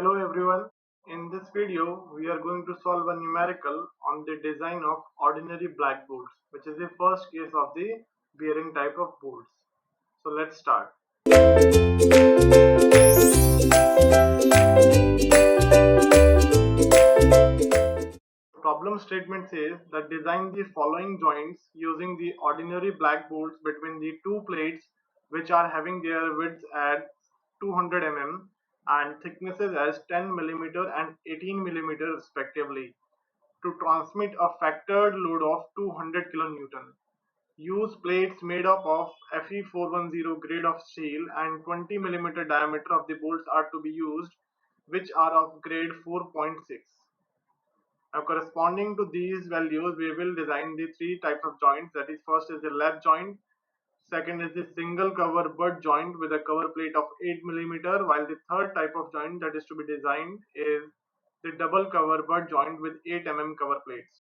Hello everyone. In this video, we are going to solve a numerical on the design of ordinary black bolts, which is the first case of the bearing type of bolts. So let's start. Problem statement says that design the following joints using the ordinary black bolts between the two plates which are having their widths at 200 mm and thicknesses as 10 mm and 18 mm respectively to transmit a factored load of 200 kN. Use plates made up of Fe410 grade of steel and 20 mm diameter of the bolts are to be used, which are of grade 4.6. Now corresponding to these values, we will design the three types of joints. That is, first is the lap joint, second is the single cover butt joint with a cover plate of 8 mm, while the third type of joint that is to be designed is the double cover butt joint with 8 mm cover plates.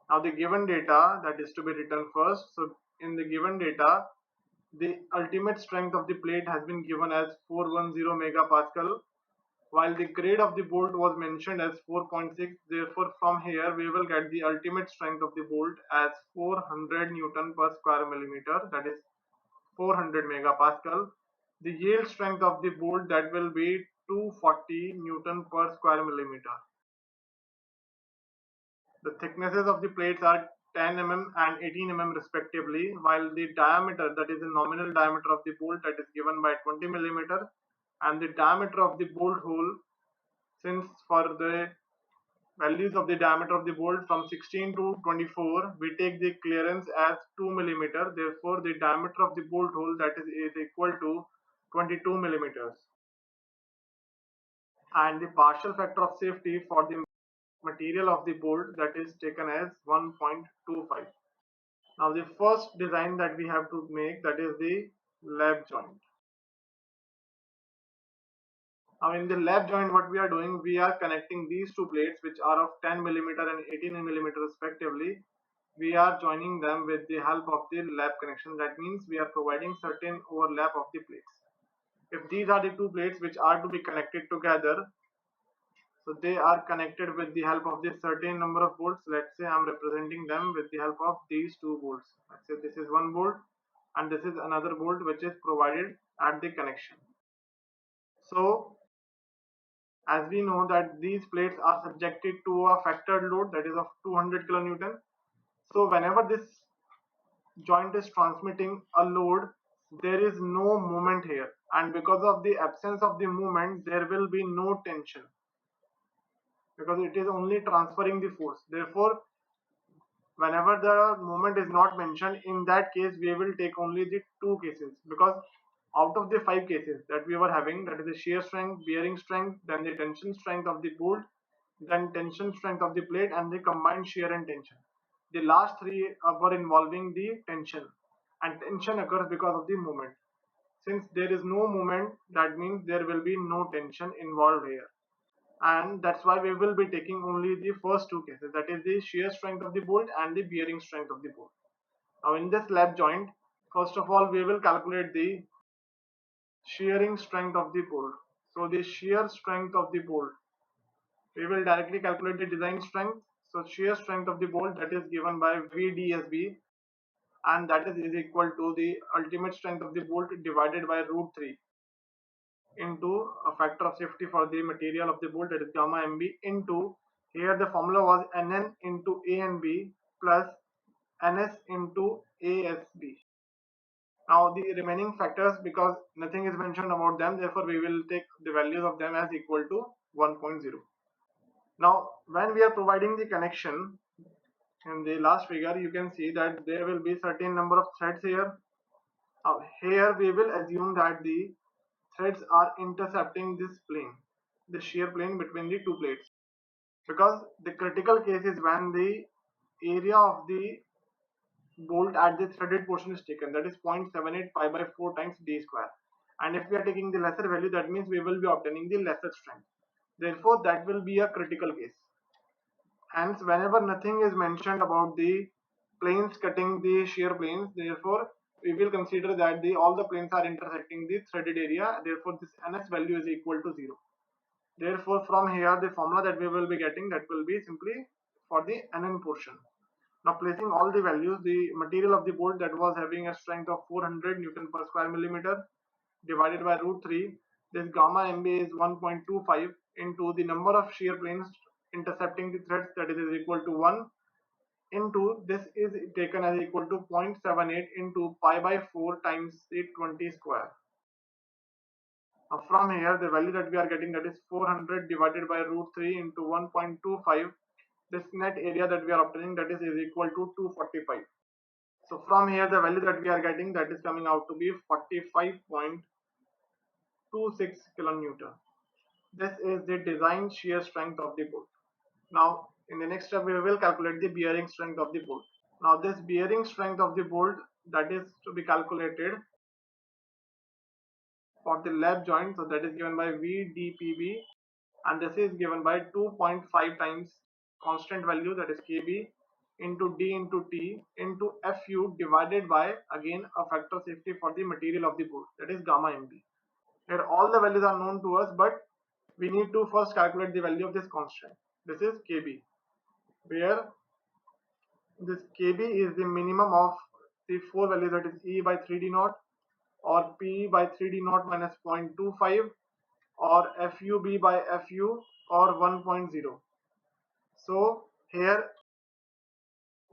Now the given data that is to be written first. So in the given data, the ultimate strength of the plate has been given as 410 megapascal, while the grade of the bolt was mentioned as 4.6. Therefore from here we will get the ultimate strength of the bolt as 400 newton per square millimeter, that is 400 megapascal. The yield strength of the bolt that will be 240 newton per square millimeter. The thicknesses of the plates are 10 mm and 18 mm respectively, while the diameter, that is the nominal diameter of the bolt, that is given by 20 mm, and the diameter of the bolt hole, since for the values of the diameter of the bolt from 16 to 24, we take the clearance as 2 mm. Therefore, the diameter of the bolt hole that is equal to 22 millimeters. And the partial factor of safety for the material of the bolt that is taken as 1.25. Now the first design that we have to make, that is the lap joint. Now in the lap joint, what we are doing, we are connecting these two plates which are of 10 mm and 18 mm respectively. We are joining them with the help of the lap connection. That means we are providing certain overlap of the plates. If these are the two plates which are to be connected together, so they are connected with the help of this certain number of bolts. Let's say I'm representing them with the help of these two bolts. Let's say this is one bolt and this is another bolt which is provided at the connection. So as we know that these plates are subjected to a factored load that is of 200 kilonewton. So whenever this joint is transmitting a load, there is no movement here, and because of the absence of the movement there will be no tension, because it is only transferring the force. Therefore whenever the movement is not mentioned, in that case we will take only the two cases, because out of the five cases that we were having, that is the shear strength, bearing strength, then the tension strength of the bolt, then tension strength of the plate, and the combined shear and tension, the last three were involving the tension, and tension occurs because of the movement. Since there is no movement, that means there will be no tension involved here, and that's why we will be taking only the first two cases, that is the shear strength of the bolt and the bearing strength of the bolt. Now in this lap joint, first of all we will calculate the shearing strength of the bolt. So the shear strength of the bolt, we will directly calculate the design strength. So shear strength of the bolt, that is given by VDSB, and that is equal to the ultimate strength of the bolt divided by root 3 into a factor of safety for the material of the bolt, that is gamma mb, into, here the formula was nn into a and b plus ns into asb. Now the remaining factors, because nothing is mentioned about them, therefore we will take the values of them as equal to 1.0. Now when we are providing the connection, in the last figure you can see that there will be certain number of threads here. Now here we will assume that the threads are intercepting this plane, the shear plane between the two plates, because the critical case is when the area of the bolt at the threaded portion is taken, that is 0.78 pi by 4 times d square, and if we are taking the lesser value, that means we will be obtaining the lesser strength. Therefore that will be a critical case. Hence whenever nothing is mentioned about the planes cutting the shear planes, therefore we will consider that all the planes are intersecting the threaded area. Therefore, this NS value is equal to 0. Therefore, from here, the formula that we will be getting, that will be simply for the NN portion. Now, placing all the values, the material of the bolt that was having a strength of 400 Newton per square millimeter divided by root 3, this gamma MB is 1.25 into the number of shear planes intercepting the threads, that is equal to 1, into this is taken as equal to 0.78 into pi by 4 times the 20 square. Now from here, the value that we are getting, that is 400 divided by root 3 into 1.25, this net area that we are obtaining, that is equal to 245. So from here, the value that we are getting, that is coming out to be 45.26 kilonewton. This is the design shear strength of the bolt. Now in the next step, we will calculate the bearing strength of the bolt. Now this bearing strength of the bolt, that is to be calculated for the lap joint, so that is given by VDPB, and this is given by 2.5 times constant value, that is KB, into D into T into FU divided by again a factor safety for the material of the bolt, that is gamma MB. Here all the values are known to us, but we need to first calculate the value of this constant. This is KB, where this KB is the minimum of the four values, that is E by 3D naught, or P by 3D naught minus 0.25, or FUB by FU, or 1.0. So here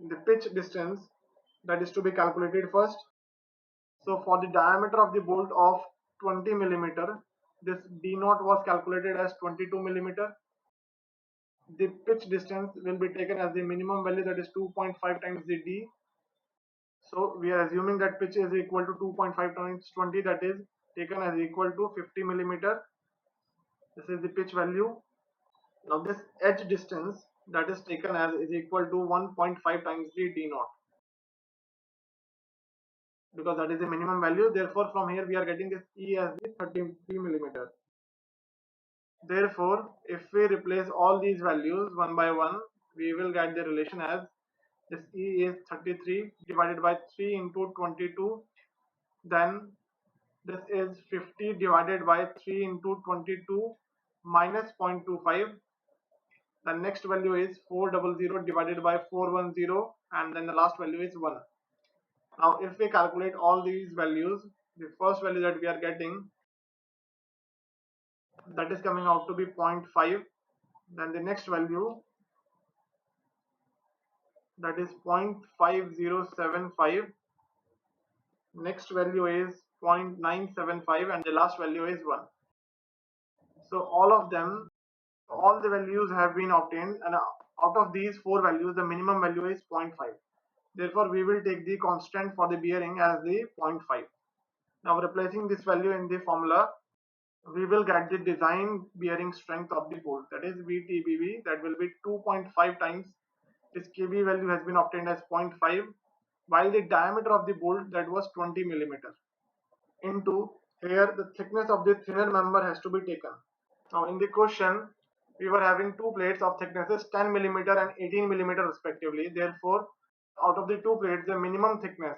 the pitch distance, that is to be calculated first. So for the diameter of the bolt of 20 millimeter, this D naught was calculated as 22 millimeter. The pitch distance will be taken as the minimum value, that is 2.5 times the D. So we are assuming that pitch is equal to 2.5 times 20, that is taken as equal to 50 millimeter. This is the pitch value. Now this edge distance, that is taken as is equal to 1.5 times the D naught, because that is the minimum value. Therefore from here we are getting this E as the 33 millimeter. Therefore if we replace all these values one by one, we will get the relation as this E is 33 divided by 3 into 22, then this is 50 divided by 3 into 22 minus 0.25. The next value is 400 divided by 410, and then the last value is 1. Now if we calculate all these values, the first value that we are getting, that is coming out to be 0.5. Then the next value, that is 0.5075. Next value is 0.975, and the last value is 1. So all of them, all the values have been obtained, and out of these four values, the minimum value is 0.5. Therefore we will take the constant for the bearing as the 0.5. Now replacing this value in the formula, we will get the design bearing strength of the bolt, that is VTBB, that will be 2.5 times this KB value has been obtained as 0.5, while the diameter of the bolt, that was 20 millimeter, into here the thickness of the thinner member has to be taken. Now in the question, we were having two plates of thicknesses 10 millimeter and 18 millimeter respectively. Therefore out of the two plates, the minimum thickness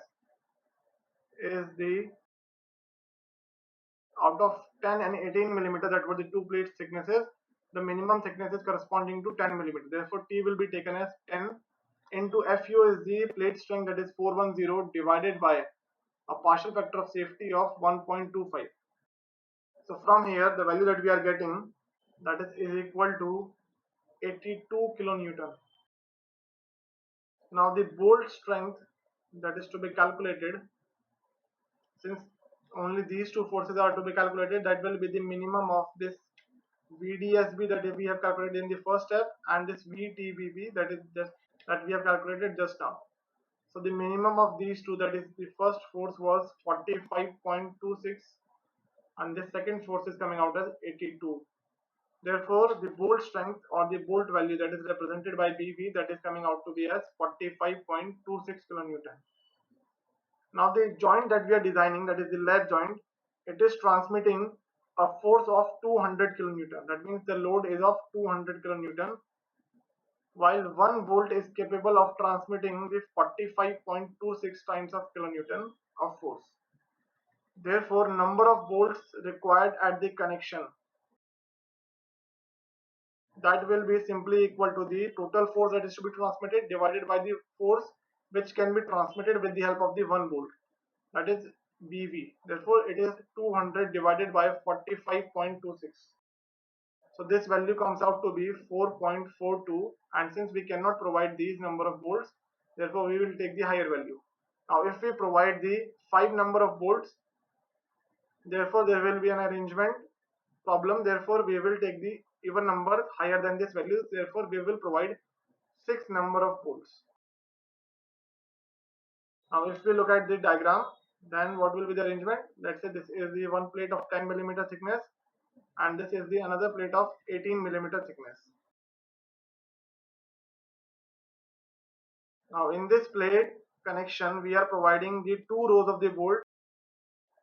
is the, out of 10 and 18 millimeter, that were the two plates thicknesses, the minimum thickness is corresponding to 10 millimeter. Therefore T will be taken as 10 into FU is the plate strength, that is 410, divided by a partial factor of safety of 1.25. So from here the value that we are getting, that is equal to 82 kilonewton. Now the bolt strength that is to be calculated, since only these two forces are to be calculated, that will be the minimum of this VDSB that we have calculated in the first step, and this VTBB that is just that we have calculated just now. So the minimum of these two, that is the first force was 45.26, and the second force is coming out as 82. Therefore the bolt strength or the bolt value, that is represented by BV, that is coming out to be as 45.26 kilonewton. Now the joint that we are designing, that is the lap joint, it is transmitting a force of 200 kilonewton. That means the load is of 200 kilonewton. while 1 volt is capable of transmitting the 45.26 times of kilonewton of force. Therefore, number of volts required at the connection, that will be simply equal to the total force that is to be transmitted divided by the force which can be transmitted with the help of the 1 volt, that is BV. Therefore, it is 200 divided by 45.26. So this value comes out to be 4.42, and since we cannot provide these number of volts, therefore we will take the higher value. Now if we provide the 5 number of volts, therefore there will be an arrangement problem, therefore we will take the even number higher than this value, therefore we will provide 6 number of volts. Now if we look at the diagram, then what will be the arrangement? Let's say this is the one plate of 10 millimeter thickness, and this is the another plate of 18 millimeter thickness. Now in this plate connection, we are providing the 2 rows of the bolt,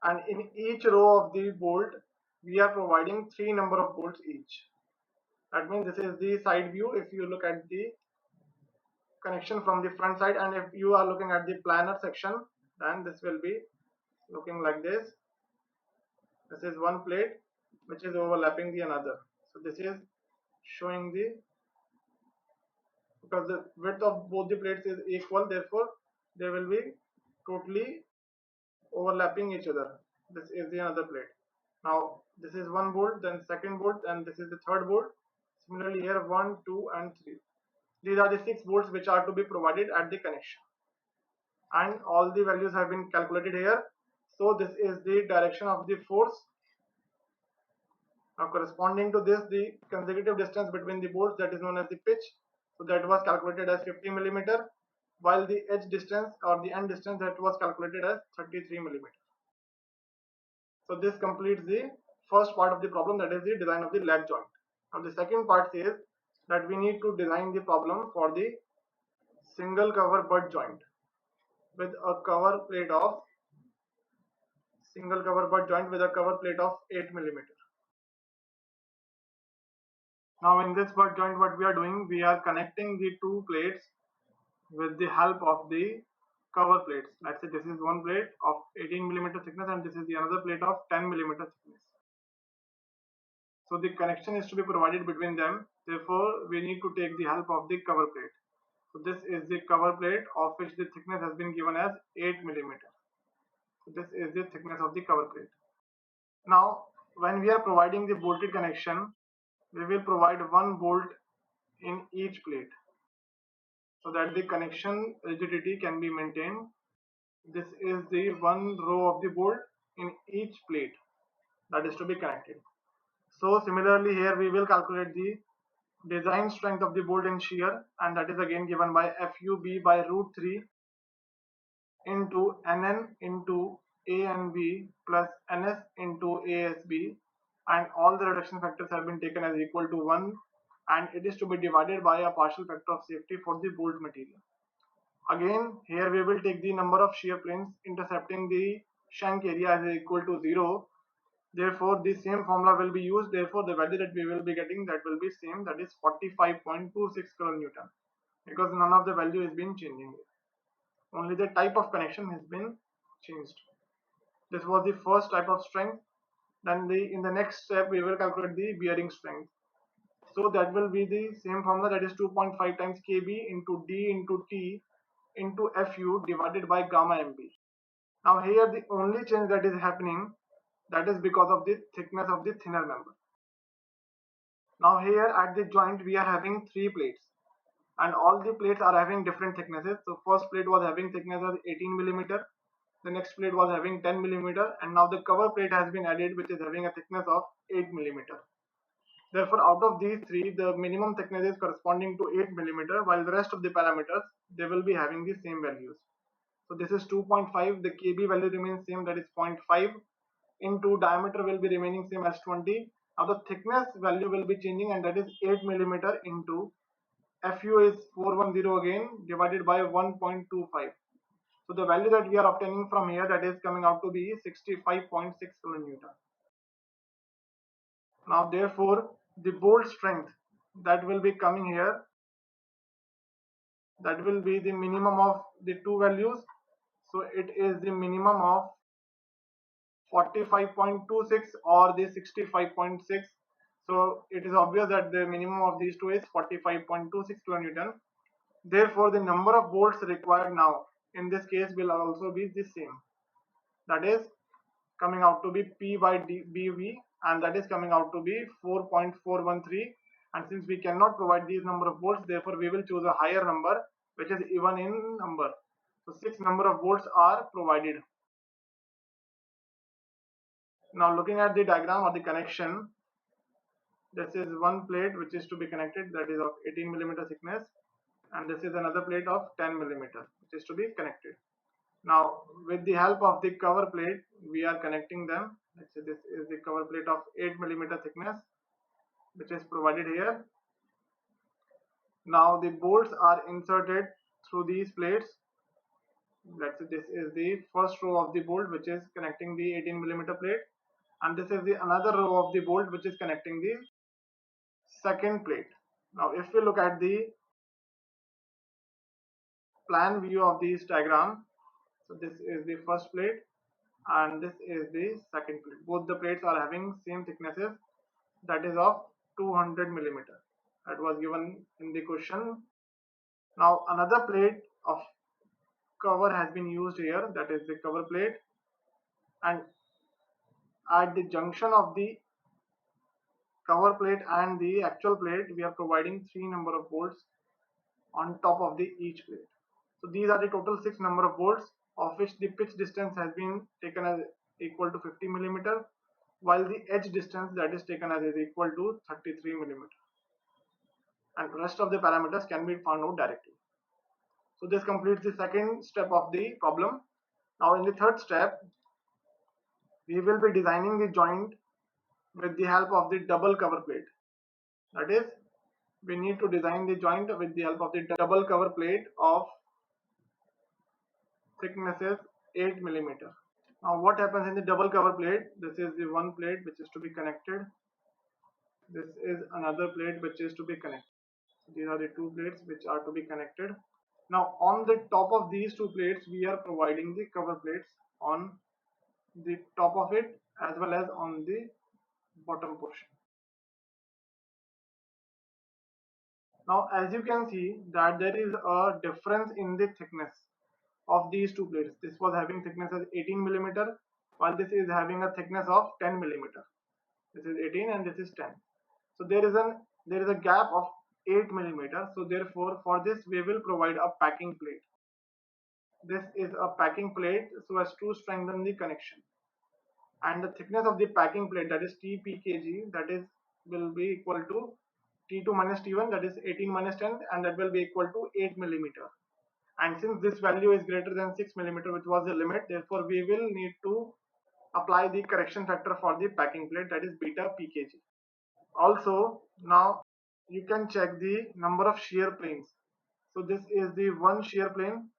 and in each row of the bolt, we are providing 3 number of bolts each. That means this is the side view if you look at the connection from the front side, and if you are looking at the planar section, then this will be looking like this. This is one plate which is overlapping the another. So this is showing the, because the width of both the plates is equal, therefore they will be totally overlapping each other. This is the another plate. Now this is one bolt, then second bolt, and this is the third bolt. Similarly here 1, 2 and 3. These are the 6 bolts which are to be provided at the connection, and all the values have been calculated here. So this is the direction of the force. Now corresponding to this, the consecutive distance between the bolts, that is known as the pitch, so that was calculated as 50 millimeter, while the edge distance or the end distance, that was calculated as 33 millimeter. So this completes the first part of the problem, that is the design of the lap joint. Now the second part says that we need to design the problem for the single cover butt joint with a cover plate of single cover butt joint with a cover plate of 8 millimeter. Now in this butt joint, what we are doing, we are connecting the two plates with the help of the cover plates. Let's say this is one plate of 18 millimeter thickness and this is the another plate of 10 millimeter thickness. So the connection is to be provided between them. Therefore, we need to take the help of the cover plate. So this is the cover plate of which the thickness has been given as 8 millimeter. So this is the thickness of the cover plate. Now, when we are providing the bolted connection, we will provide one bolt in each plate so that the connection rigidity can be maintained. This is the one row of the bolt in each plate that is to be connected. So similarly here we will calculate the design strength of the bolt in shear, and that is again given by FUB by root 3 into NN into A and B plus NS into ASB, and all the reduction factors have been taken as equal to 1, and it is to be divided by a partial factor of safety for the bolt material. Again here we will take the number of shear planes intercepting the shank area as equal to 0. Therefore the same formula will be used, therefore the value that we will be getting, that will be same, that is 45.26 kilonewton, because none of the value has been changing. Only the type of connection has been changed. This was the first type of strength. Then in the next step we will calculate the bearing strength. So that will be the same formula, that is 2.5 times Kb into D into T into Fu divided by gamma mb. Now here the only change that is happening, that is because of the thickness of the thinner member. Now here at the joint we are having 3 plates, and all the plates are having different thicknesses. So first plate was having thickness as 18 millimeter, the next plate was having 10 millimeter, and now the cover plate has been added which is having a thickness of 8 millimeter. Therefore out of these 3, the minimum thickness is corresponding to 8 millimeter, while the rest of the parameters, they will be having the same values. So this is 2.5, the Kb value remains same, that is 0.5, into diameter will be remaining same as 20. Now the thickness value will be changing, and that is 8 millimeter into Fu is 410 again divided by 1.25. So the value that we are obtaining from here, that is coming out to be 65.6 kilonewton. Now therefore the bolt strength that will be coming here, that will be the minimum of the two values. So it is the minimum of 45.26 or the 65.6. So it is obvious that the minimum of these two is 45.26 kilonewton. Therefore, the number of volts required now in this case will also be the same. That is coming out to be P by BV, and that is coming out to be 4.413. And since we cannot provide these number of volts, therefore we will choose a higher number which is even in number. So 6 number of volts are provided. Now looking at the diagram or the connection, this is one plate which is to be connected, that is of 18 millimeter thickness, and this is another plate of 10 millimeter which is to be connected. Now with the help of the cover plate we are connecting them. Let's say this is the cover plate of 8 millimeter thickness which is provided here. Now the bolts are inserted through these plates. Let's say this is the first row of the bolt which is connecting the 18 millimeter plate, and this is the another row of the bolt which is connecting the second plate. Now if we look at the plan view of this diagram, so this is the first plate and this is the second plate. Both the plates are having same thicknesses, that is of 200 millimeter. That was given in the question. Now another plate of cover has been used here, that is the cover plate, and at the junction of the cover plate and the actual plate we are providing 3 number of bolts on top of the each plate. So these are the total 6 number of bolts, of which the pitch distance has been taken as equal to 50 millimeter, while the edge distance that is taken as is equal to 33 millimeter, and rest of the parameters can be found out directly. So this completes the second step of the problem. Now in the third step we will be designing the joint with the help of the double cover plate. That is, we need to design the joint with the help of the double cover plate of thicknesses 8 millimeter. Now what happens in the double cover plate? This is the one plate which is to be connected. This is another plate which is to be connected. So these are the two plates which are to be connected. Now on the top of these two plates we are providing the cover plates on the top of it as well as on the bottom portion. Now as you can see that there is a difference in the thickness of these two plates. This was having thickness as 18 millimeter, while this is having a thickness of 10 millimeter. This is 18 and this is 10. So there is a gap of 8 millimeter. So therefore for this we will provide a packing plate. This is a packing plate so as to strengthen the connection, and the thickness of the packing plate, that is TPKG, that is will be equal to T2 minus T1, that is 18 minus 10, and that will be equal to 8 millimeter. And since this value is greater than 6 millimeter, which was the limit, therefore we will need to apply the correction factor for the packing plate, that is beta PKG. Also now you can check the number of shear planes. So this is the one shear plane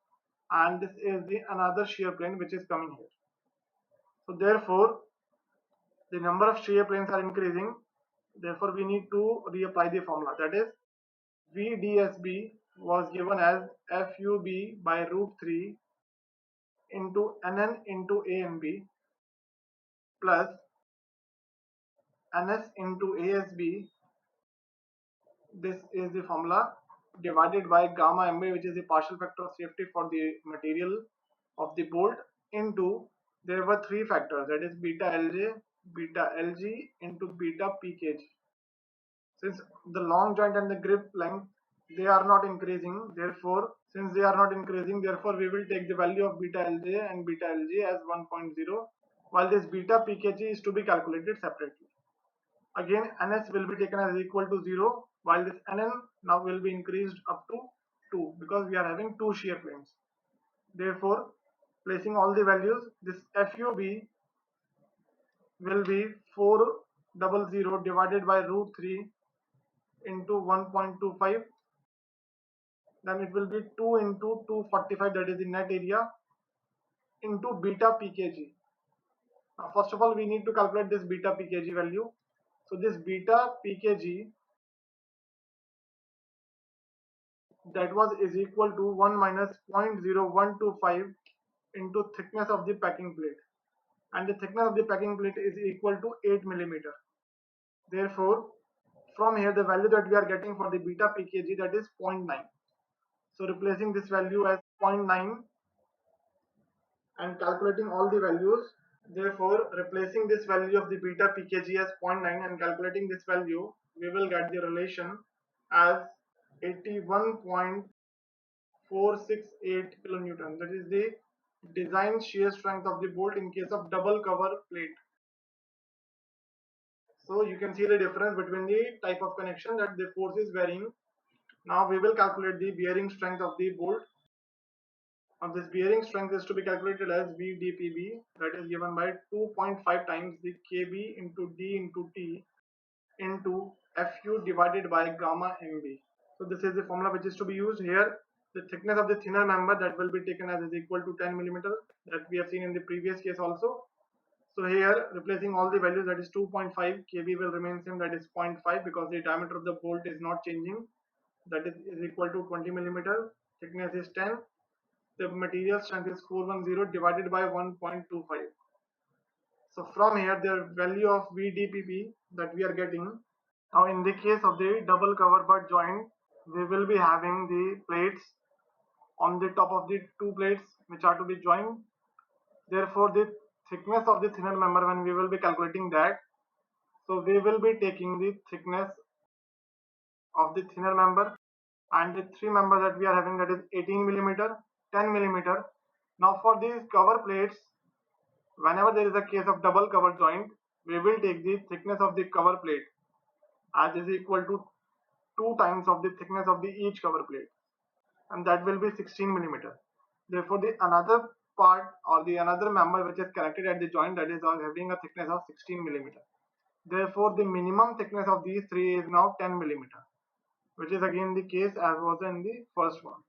and this is the another shear plane which is coming here. So therefore the number of shear planes are increasing, therefore we need to reapply the formula, that is VDSB was given as FUB by root 3 into NN into A and B plus NS into ASB. This is the formula, divided by gamma MB, which is the partial factor of safety for the material of the bolt, into there were three factors, that is beta LJ, beta LG into beta PKG. Since the long joint and the grip length they are not increasing, therefore since they are not increasing, therefore we will take the value of beta LJ and beta LG as 1.0, while this beta PKG is to be calculated separately. Again NS will be taken as equal to 0, while this NN now will be increased up to 2 because we are having two shear planes. Therefore placing all the values, this FUB will be 400 divided by root 3 into 1.25, then it will be 2 into 245, that is the net area, into beta PKG. Now first of all we need to calculate this beta PKG value. So this beta PKG that was is equal to 1 minus 0.0125 into thickness of the packing plate, and the thickness of the packing plate is equal to 8 millimeter. Therefore, from here the value that we are getting for the beta pkg, that is 0.9. So replacing this value as 0.9 and calculating all the values, therefore replacing this value of the beta pkg as 0.9 and calculating this value, we will get the relation as 81.468 kilonewton. That is the design shear strength of the bolt in case of double cover plate. So you can see the difference between the type of connection, that the force is varying. Now we will calculate the bearing strength of the bolt. Now this bearing strength is to be calculated as VDPB, that is given by 2.5 times the KB into D into T into FU divided by gamma MB. So this is the formula which is to be used here. The thickness of the thinner member, that will be taken as is equal to 10 millimeter, that we have seen in the previous case also. So here replacing all the values, that is 2.5, KB will remain same, that is 0.5, because the diameter of the bolt is not changing, that is equal to 20 millimeter, thickness is 10, the material strength is 410 divided by 1.25. So from here the value of VDPP that we are getting. Now in the case of the double cover butt joint, we will be having the plates on the top of the two plates which are to be joined. Therefore the thickness of the thinner member, when we will be calculating that, so we will be taking the thickness of the thinner member and the three member that we are having, that is 18 millimeter, 10 millimeter. Now for these cover plates, whenever there is a case of double cover joint, we will take the thickness of the cover plate as is equal to 2 times of the thickness of the each cover plate, and that will be 16 millimeter. Therefore the another part or the another member which is connected at the joint, that is having a thickness of 16 millimeter. Therefore the minimum thickness of these three is now 10 millimeter, which is again the case as was in the first one.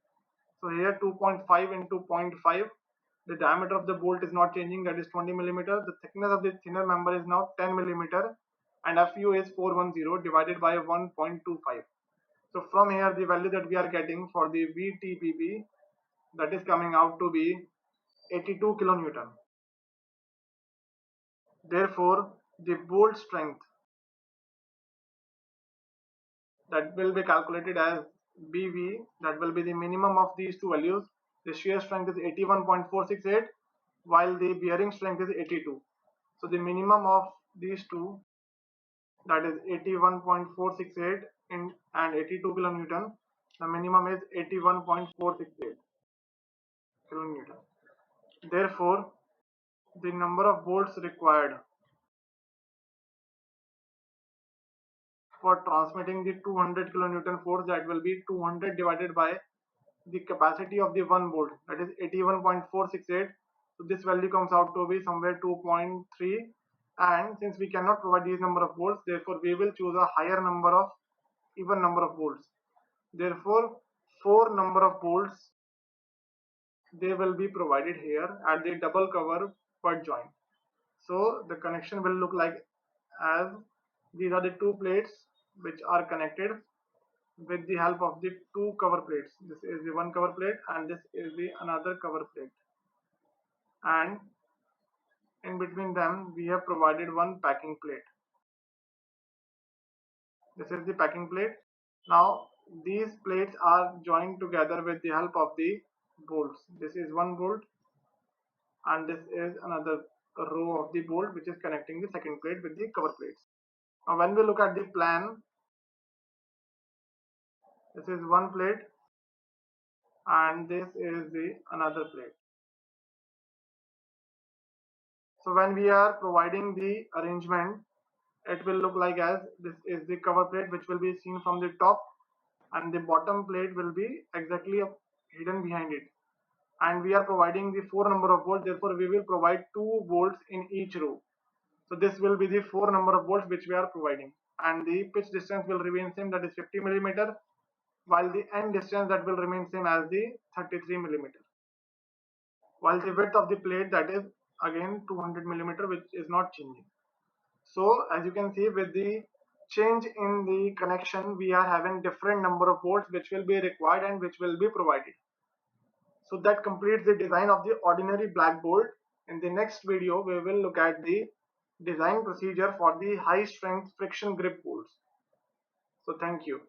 So here 2.5 into 0.5, the diameter of the bolt is not changing, that is 20 millimeter. The thickness of the thinner member is now 10 millimeter, and FU is 410 divided by 1.25. So from here the value that we are getting for the VTPB, that is coming out to be 82 kilonewton. Therefore the bolt strength, that will be calculated as BV, that will be the minimum of these two values. The shear strength is 81.468 while the bearing strength is 82. So the minimum of these two, that is 81.468 and 82 kilonewton, the minimum is 81.468 kilonewton. Therefore the number of bolts required for transmitting the 200 kilonewton force, that will be 200 divided by the capacity of the one bolt, that is 81.468. So this value comes out to be somewhere 2.3, and since we cannot provide these number of bolts, therefore we will choose a higher number of even number of bolts. Therefore 4 number of bolts, they will be provided here at the double cover butt joint. So the connection will look like as these are the two plates which are connected with the help of the two cover plates. This is the one cover plate and this is the another cover plate, and in between them we have provided one packing plate. This is the packing plate. Now these plates are joined together with the help of the bolts. This is one bolt and this is another row of the bolt which is connecting the second plate with the cover plates. Now when we look at the plan, this is one plate and this is the another plate. So when we are providing the arrangement, it will look like as this is the cover plate which will be seen from the top, and the bottom plate will be exactly hidden behind it, and we are providing the 4 number of bolts. Therefore we will provide 2 bolts in each row. So this will be the 4 number of bolts which we are providing, and the pitch distance will remain same, that is 50 millimeter, while the end distance that will remain same as the 33 millimeter, while the width of the plate, that is again 200 millimeter, which is not changing. So as you can see, with the change in the connection, we are having different number of bolts which will be required and which will be provided. So that completes the design of the ordinary black bolt. In the next video, we will look at the design procedure for the high strength friction grip bolts. So thank you.